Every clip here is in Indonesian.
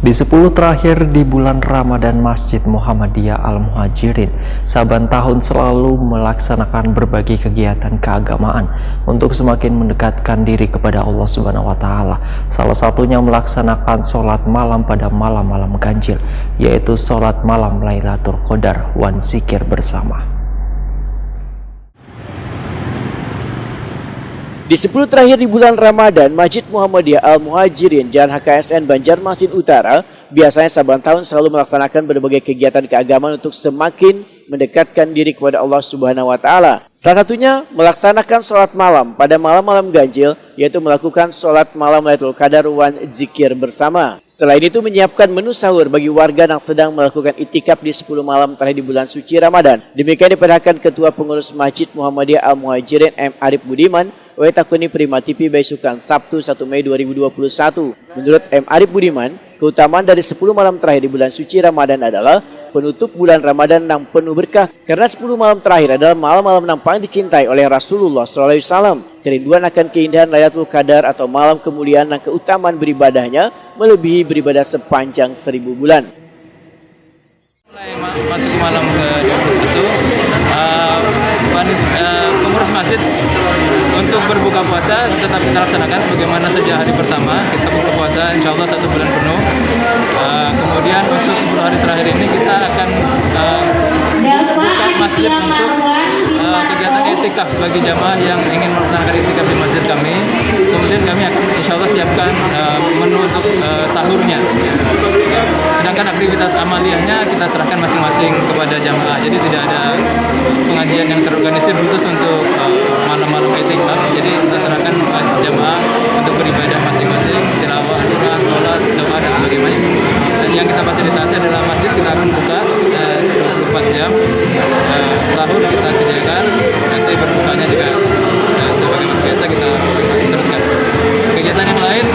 Di 10 terakhir di bulan Ramadan, Masjid Muhammadiyah Al-Muhajirin saban tahun selalu melaksanakan berbagai kegiatan keagamaan untuk semakin mendekatkan diri kepada Allah Subhanahu wa Ta'ala. Salah satunya melaksanakan sholat malam pada malam-malam ganjil, yaitu sholat malam Lailatul Qadar wan zikir bersama. Di 10 terakhir di bulan Ramadan, Masjid Muhammadiyah Al-Muhajirin Jalan HKSN Banjarmasin Utara biasanya saban tahun selalu melaksanakan berbagai kegiatan keagamaan untuk semakin mendekatkan diri kepada Allah Subhanahu wa Ta'ala. Salah satunya melaksanakan sholat malam pada malam-malam ganjil, yaitu melakukan sholat malam Lailatul Qadar wan zikir bersama. Selain itu menyiapkan menu sahur bagi warga yang sedang melakukan itikaf di 10 malam terakhir di bulan suci Ramadan. Demikian diperhatikan Ketua Pengurus Masjid Muhammadiyah Al-Muhajirin M. Arif Budiman Wetakuni Prima TV Baisukan Sabtu 1 Mei 2021. Menurut M. Arif Budiman, keutamaan dari 10 malam terakhir di bulan suci Ramadan adalah penutup bulan Ramadan yang penuh berkah. Karena 10 malam terakhir adalah malam-malam yang paling dicintai oleh Rasulullah SAW. Kerinduan akan keindahan Lailatul Qadar atau malam kemuliaan dan keutamaan beribadahnya melebihi beribadah sepanjang 1000 bulan. Mulai masuk malam ke-21, pengurus masjid untuk berbuka puasa tetap kita laksanakan sebagaimana sejak hari pertama kita buka puasa insya Allah 1 bulan penuh. Kemudian untuk 10 hari terakhir ini kita akan buka masjid untuk kegiatan itikaf bagi jamaah yang ingin melaksanakan itikaf di masjid kami. Kemudian kami akan insya Allah siapkan menu untuk sahurnya. Sedangkan aktivitas amaliyahnya kita serahkan masing-masing kepada jamaah. Jadi tidak ada pengajian yang terorganisir khusus untuk malam-malam itikaf. Jadi kita serahkan jamaah untuk beribadah masing-masing, tilawah, Al-Quran, sholat, doa dan sebagainya. Dan yang kita fasilitasi adalah masjid kita akan buka 24 jam. Sahur kita sediakan, nanti berbukanya juga sebagaimana biasa kita teruskan. Kegiatan yang lain,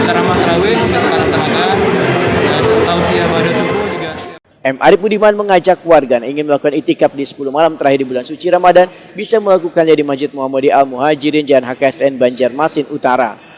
ceramah tarawih kita laksanakan, tausiah pada subuh juga. M. Arif Budiman mengajak warga yang ingin melakukan itikaf di 10 malam terakhir di bulan suci Ramadan bisa melakukannya di Masjid Muhammadiyah Al-Muhajirin Jalan HKSN Banjarmasin Utara.